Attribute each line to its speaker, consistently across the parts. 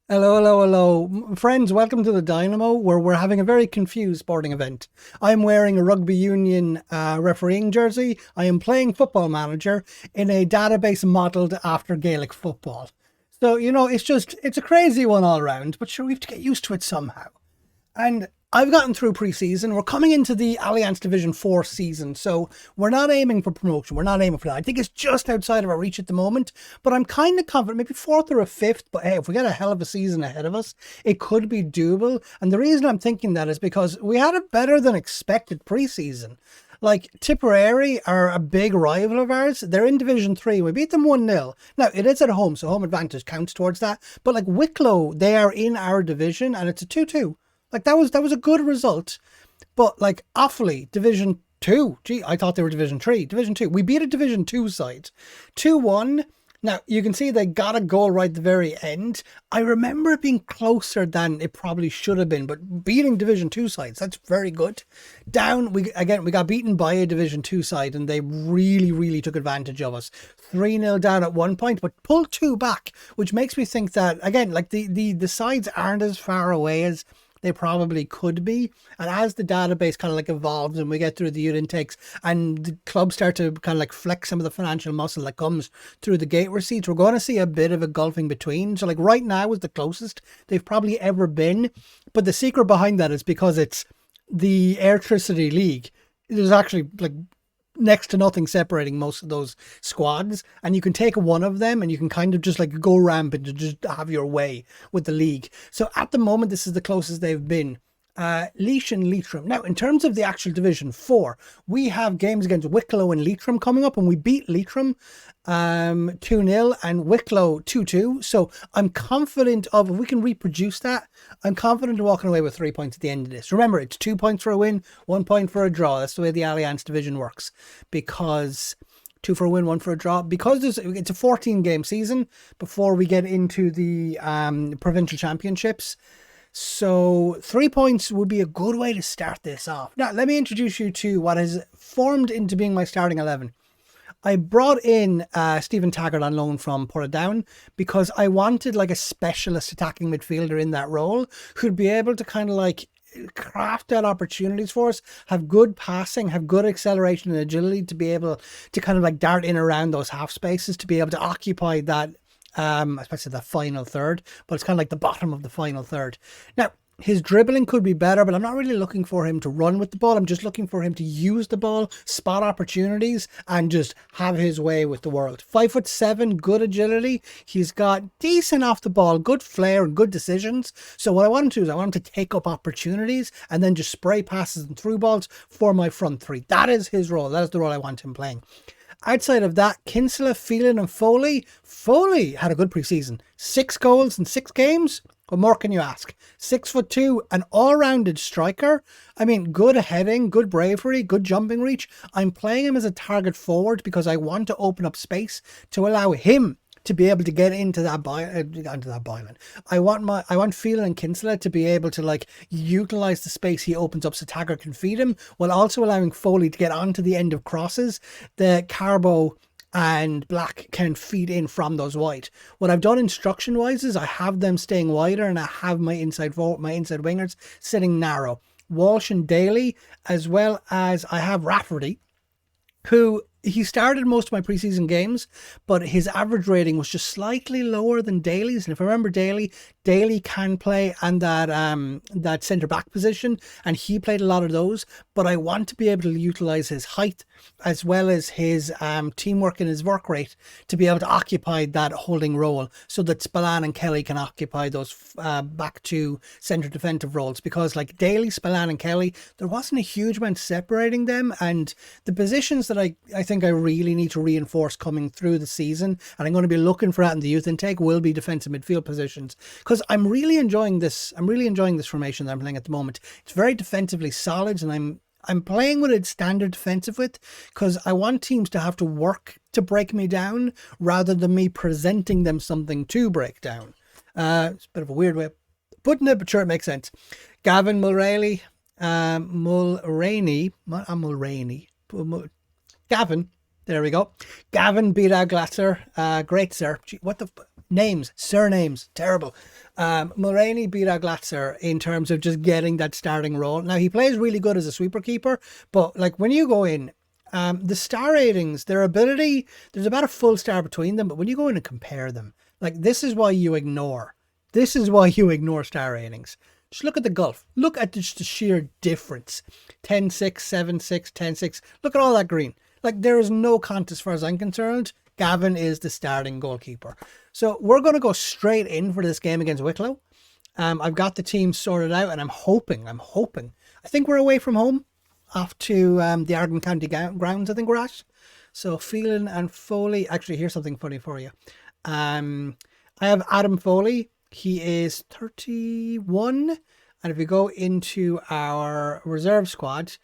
Speaker 1: Hello, hello, hello. Friends, welcome to the Dynamo, where we're having a very confused sporting event. I'm wearing a rugby union refereeing jersey. I am playing Football Manager in a database modelled after Gaelic football. So, it's a crazy one all round, but sure, we have to get used to it somehow. And I've gotten through preseason. We're coming into the Alliance Division 4 season, so we're not aiming for promotion. We're not aiming for that. I think it's just outside of our reach at the moment, but I'm kind of confident, maybe fourth or a fifth. But hey, if we get a hell of a season ahead of us, it could be doable. And the reason I'm thinking that is because we had a better than expected preseason. Like Tipperary are a big rival of ours. They're in Division 3. We beat them 1-0. Now, it is at home, so home advantage counts towards that. But like Wicklow, they are in our division and it's a 2-2. Like that was a good result, but like Offaly Division 2. Gee, I thought they were Division 3. Division 2. We beat a Division 2 side. 2-1. Now, you can see they got a goal right at the very end. I remember it being closer than it probably should have been, but beating Division 2 sides, that's very good. Down, we got beaten by a Division 2 side and they really, really took advantage of us. 3-0 down at one point, but pulled two back, which makes me think that, again, like the sides aren't as far away as they probably could be. And as the database kind of like evolves and we get through the youth intakes and the clubs start to kind of like flex some of the financial muscle that comes through the gate receipts, we're going to see a bit of a gulfing between. So like right now is the closest they've probably ever been. But the secret behind that is because it's the Airtricity League. There's actually like next to nothing separating most of those squads, and you can take one of them and you can kind of just like go rampant and just have your way with the league. So at the moment, this is the closest they've been. Laois and Leitrim. Now, in terms of the actual Division 4, we have games against Wicklow and Leitrim coming up, and we beat Leitrim 2-0 and Wicklow 2-2. So I'm confident of, if we can reproduce that, I'm confident of walking away with 3 points at the end of this. Remember, it's 2 points for a win, 1 point for a draw. That's the way the Alliance division works, because two for a win, one for a draw. Because it's a 14-game season before we get into the provincial championships. So 3 points would be a good way to start this off. Now, let me introduce you to what has formed into being my starting 11. I brought in Stephen Taggart on loan from Portadown because I wanted like a specialist attacking midfielder in that role who'd be able to kind of like craft out opportunities for us, have good passing, have good acceleration and agility to be able to kind of like dart in around those half spaces, to be able to occupy that especially the final third, but it's kind of like the bottom of the final third. Now, his dribbling could be better, but I'm not really looking for him to run with the ball. I'm just looking for him to use the ball, spot opportunities, and just have his way with the world. 5'7", good agility. He's got decent off the ball, good flair, and good decisions. So what I want him to do is I want him to take up opportunities and then just spray passes and through balls for my front three. That is his role. That is the role I want him playing. Outside of that, Kinsella, Phelan and Foley. Foley had a good preseason. 6 goals in 6 games. What more can you ask? 6'2", an all-rounded striker. I mean, good heading, good bravery, good jumping reach. I'm playing him as a target forward because I want to open up space to allow him to be able to get into that byline. I want Phelan and Kinsella to be able to like utilize the space he opens up so Taggart can feed him, while also allowing Foley to get onto the end of crosses. The Carbo and Black can feed in from those wide. What I've done instruction wise is I have them staying wider and I have my inside wingers sitting narrow. Walsh and Daly, as well as I have Rafferty, who he started most of my preseason games, but his average rating was just slightly lower than Daly's. And if I remember Daly can play and that centre back position, and he played a lot of those. But I want to be able to utilize his height as well as his teamwork and his work rate to be able to occupy that holding role, so that Spillane and Kelly can occupy those back to centre defensive roles. Because like Daly, Spillane and Kelly, there wasn't a huge amount separating them, and the positions that I think I really need to reinforce coming through the season, and I'm going to be looking for that in the youth intake, will be defensive midfield positions, because I'm really enjoying this formation that I'm playing at the moment. It's very defensively solid, and I'm playing with a standard defensive width because I want teams to have to work to break me down rather than me presenting them something to break down. It's a bit of a weird way of putting it, but sure, it makes sense. Gavin Mulraney, Gavin, there we go. Gavin beat out Glasser. Great sir. Gee, what the Surnames, terrible. Mulroney beat out Glatzer in terms of just getting that starting role. Now, he plays really good as a sweeper keeper, but like when you go in, the star ratings, their ability, there's about a full star between them, but when you go in and compare them, like this is why you ignore. This is why you ignore star ratings. Just look at the gulf. Look at just the sheer difference. 10-6, 7-6, 10-6. Look at all that green. Like there is no contest as far as I'm concerned. Gavin is the starting goalkeeper. So we're going to go straight in for this game against Wicklow. I've got the team sorted out and I'm hoping. I think we're away from home off to the Arden County grounds, I think we're at. So Phelan and Foley. Actually, here's something funny for you. I have Adam Foley. He is 31. And if we go into our reserve squad,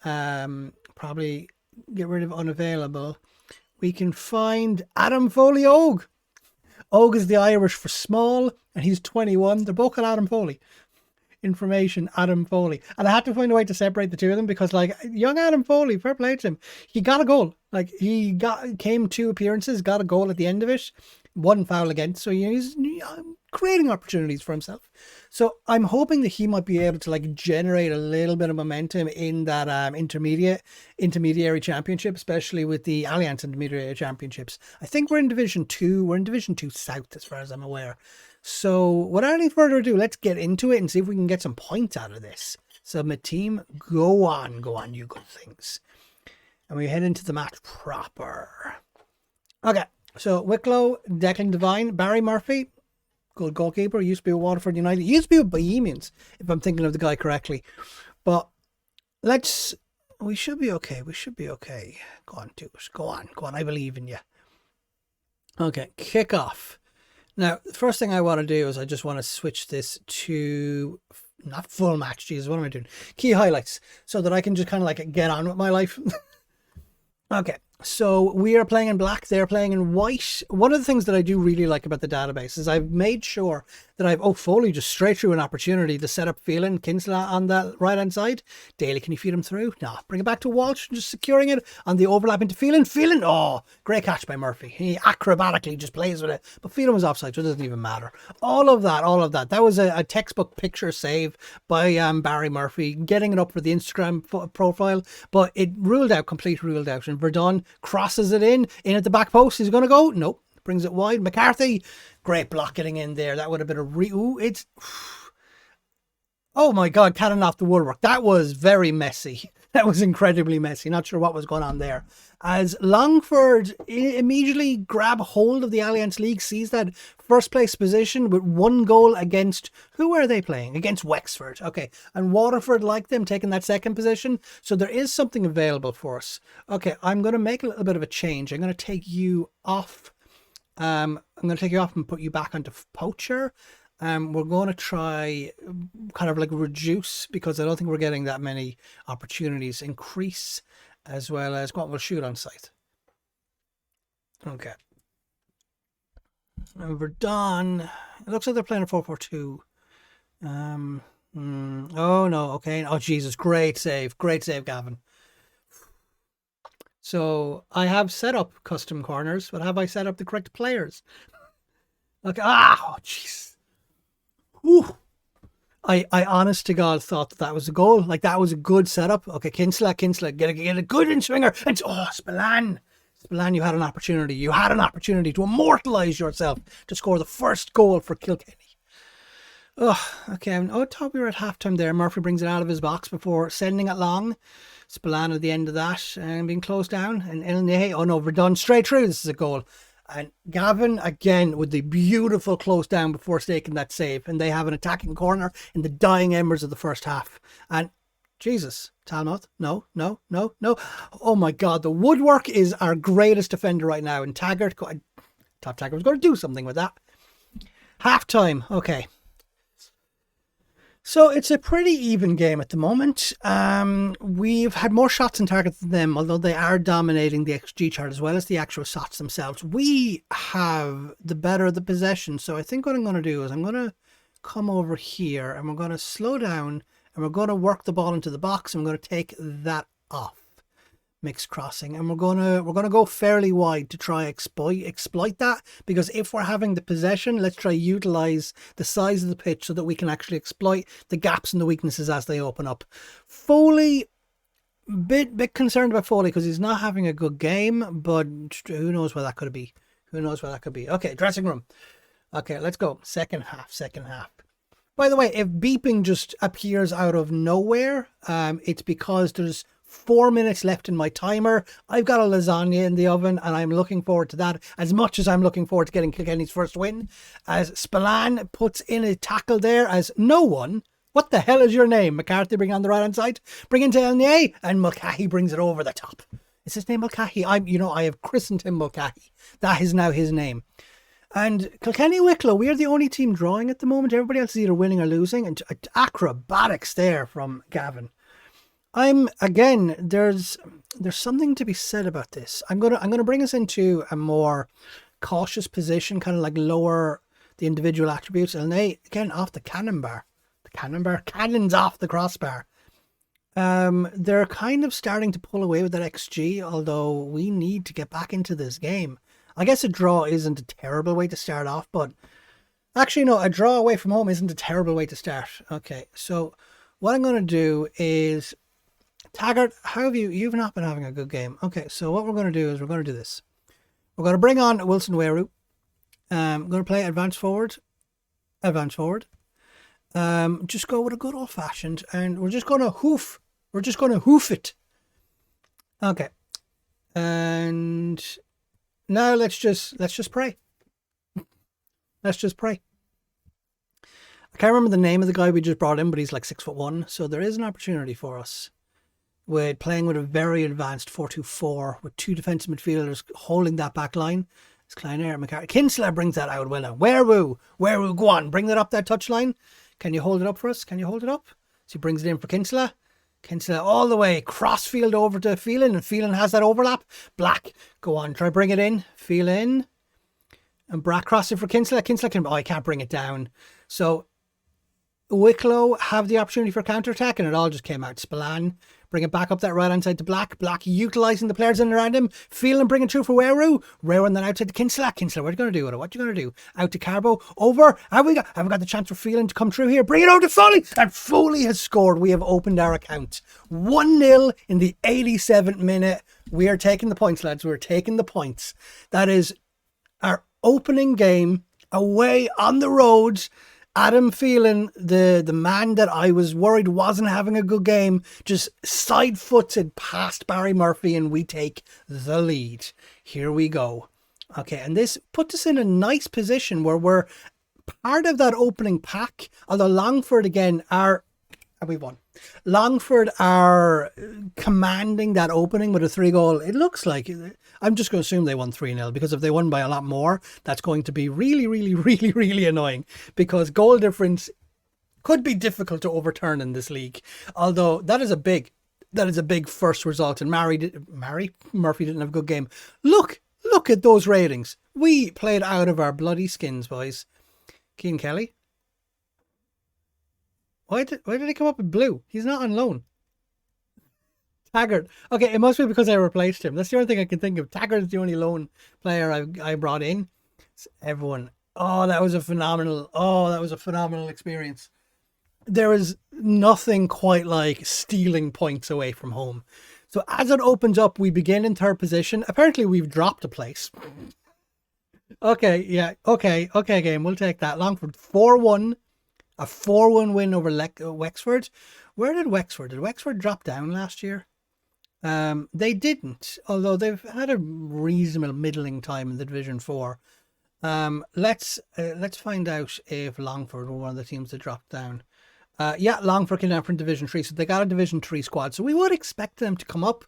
Speaker 1: probably get rid of unavailable, we can find Adam Foley Og. Og is the Irish for small, and he's 21. They're both called Adam Foley. Information, Adam Foley. And I had to find a way to separate the two of them because, like, young Adam Foley, fair play to him. He got a goal. Like, came 2 appearances, got a goal at the end of it. 1 foul against. So he's creating opportunities for himself. So I'm hoping that he might be able to like generate a little bit of momentum in that intermediary championship, especially with the Alliance Intermediary Championships. I think we're in Division 2. We're in Division 2 South as far as I'm aware. So without any further ado, let's get into it and see if we can get some points out of this. Submit team. Go on, you good things. And we head into the match proper. Okay. So Wicklow, Declan Devine, Barry Murphy, good goalkeeper, used to be with Waterford United, used to be with Bohemians, if I'm thinking of the guy correctly. But we should be okay. Go on, do it. Go on. I believe in you. Okay, kick off. Now, the first thing I want to do is I just want to switch this to, not full match, Jesus, what am I doing? Key highlights, so that I can just kind of like get on with my life. Okay, so we are playing in black, they're playing in white. One of the things that I do really like about the database is I've made sure that Foley just straight through an opportunity to set up Phelan, Kinsella on that right-hand side. Daly, can you feed him through? No, bring it back to Walsh, just securing it on the overlap into Phelan. Oh, great catch by Murphy. He acrobatically just plays with it. But Phelan was offside, so it doesn't even matter. All of that. That was a textbook picture save by Barry Murphy, getting it up for the Instagram profile, but it completely ruled out. And Verdun crosses it in at the back post. He's going to go? Nope. Brings it wide. McCarthy, great block getting in there. That would have been oh my God, cannon off the woodwork. That was very messy. That was incredibly messy. Not sure what was going on there. As Longford immediately grab hold of the Alliance League, sees that first place position with 1 goal against, who are they playing? Against Wexford. Okay. And Waterford like them taking that second position. So there is something available for us. Okay. I'm going to make a little bit of a change. I'm going to take you off. I'm going to take you off and put you back onto poacher. We're going to try kind of like reduce, because I don't think we're getting that many opportunities. Increase as well as we'll shoot on sight. Okay. And we're done. It looks like they're playing a 4-4-2. Oh no. Okay. Oh Jesus. Great save, Gavin. So I have set up custom corners, but have I set up the correct players? Okay. Oh, jeez. Ooh. I honest to God thought that was a goal. Like that was a good setup. Okay, Kinsella, get a good in swinger. And Spillane, you had an opportunity. You had an opportunity to immortalise yourself to score the first goal for Kilkenny. Oh, okay. I thought we were at halftime there. Murphy brings it out of his box before sending it long. Spillane at the end of that and being closed down. And Verdun straight through. This is a goal. And Gavin, again, with the beautiful close down before staking that save. And they have an attacking corner in the dying embers of the first half. And Jesus, Talmouth, no. Oh my God, the woodwork is our greatest defender right now. And Taggart, Top Taggart was going to do something with that. Half-time, okay. So it's a pretty even game at the moment. We've had more shots on target than them, although they are dominating the XG chart as well as the actual shots themselves. We have the better of the possession. So I think what I'm going to do is I'm going to come over here and we're going to slow down and we're going to work the ball into the box and we're going to take that off. mixed crossing, and we're gonna go fairly wide to try exploit that, because if we're having the possession, let's try utilize the size of the pitch so that we can actually exploit the gaps and the weaknesses as they open up. Foley, bit concerned about Foley because he's not having a good game, but who knows where that could be. Who knows where that could be. Okay, dressing room. Okay, let's go. Second half. By the way, if beeping just appears out of nowhere, it's because there's 4 minutes left in my timer. I've got a lasagna in the oven, and I'm looking forward to that as much as I'm looking forward to getting Kilkenny's first win. As Spillane puts in a tackle there as no one. What the hell is your name? McCarthy bring on the right-hand side. Bring into Elnier, and Mulcahy brings it over the top. Is his name Mulcahy? I have christened him Mulcahy. That is now his name. And Kilkenny Wicklow, we are the only team drawing at the moment. Everybody else is either winning or losing. And acrobatics there from Gavin. There's something to be said about this. I'm gonna bring us into a more cautious position, kind of like lower the individual attributes. And they again off the cannon bar. Cannons off the crossbar. They're kind of starting to pull away with that XG, although we need to get back into this game. I guess a draw isn't a terrible way to start off, but actually no, a draw away from home isn't a terrible way to start. Okay, so what I'm going to do is, Taggart, how have you've not been having a good game. Okay, so what we're going to do is we're going to do this. We're going to bring on Wilson Weru. I'm going to play advance forward. Just go with a good old fashioned, and we're just going to hoof. We're just going to hoof it. Okay, and now let's just pray. Let's just pray. I can't remember the name of the guy we just brought in, but he's like 6'1", so there is an opportunity for us with playing with a very advanced 4-2-4 with two defensive midfielders holding that back line. It's Kleiner, McCarthy. Kinsella brings that out well now. Weru, go on, bring that up that touchline. Can you hold it up for us? Can you hold it up? So he brings it in for Kinsella. Kinsella all the way, crossfield over to Phelan, and Phelan has that overlap. Black, go on, try bring it in. Phelan. And Brack cross it for Kinsella. Kinsella can, I can't bring it down. So Wicklow have the opportunity for counter-attack, and it all just came out. Spillane, bring it back up that right-hand side to Black. Black utilising the players in and around him. Phelan bring it through for Weru. Weru and then outside to Kinsella. Kinsella, what are you going to do with it? What are you going to do? Out to Carbo. Over. Have we got the chance for Phelan to come through here? Bring it over to Foley. And Foley has scored. We have opened our account. 1-0 in the 87th minute. We are taking the points, lads. We're taking the points. That is our opening game away on the roads. Adam Phelan, the man that I was worried wasn't having a good game, just side-footed past Barry Murphy, and we take the lead. Here we go. Okay, and this puts us in a nice position where we're part of that opening pack, although Longford, again, we won. Longford are commanding that opening with a 3-goal. It looks like, I'm just going to assume they won 3-0, because if they won by a lot more, that's going to be really, really, really, really annoying, because goal difference could be difficult to overturn in this league. Although that is a big first result, and Murphy didn't have a good game. Look at those ratings. We played out of our bloody skins, boys. Keane Kelly. Why did he come up with blue? He's not on loan. Taggart. Okay, it must be because I replaced him. That's the only thing I can think of. Taggart is the only loan player I brought in. It's everyone. That was a phenomenal experience. There is nothing quite like stealing points away from home. So as it opens up, we begin in third position. Apparently we've dropped a place. Okay, yeah. Okay, game. We'll take that. Longford 4-1. A 4-1 win over Wexford. Where did Wexford drop down last year? They didn't, although they've had a reasonable middling time in the Division 4. Let's find out if Longford were one of the teams that dropped down. Yeah, Longford came down from Division 3, so they got a Division 3 squad. So we would expect them to come up.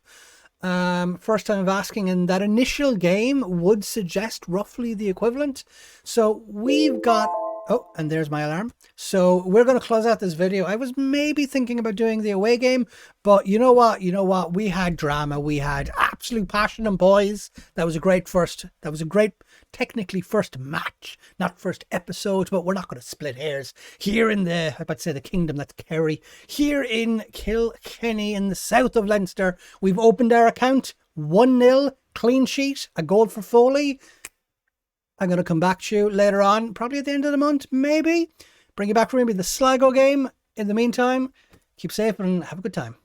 Speaker 1: First time of asking, and that initial game would suggest roughly the equivalent. So we've got Oh, and there's my alarm. So we're going to close out this video. I was maybe thinking about doing the away game, but you know what? You know what? We had drama. We had absolute passion and boys. That was a great technically first match, not first episode, but we're not going to split hairs. Here in the, I'd say the kingdom, that's Kerry. Here in Kilkenny in the south of Leinster, we've opened our account. 1-0, clean sheet, a goal for Foley. I'm going to come back to you later on, probably at the end of the month, maybe. Bring you back for maybe the Sligo game. In the meantime, keep safe and have a good time.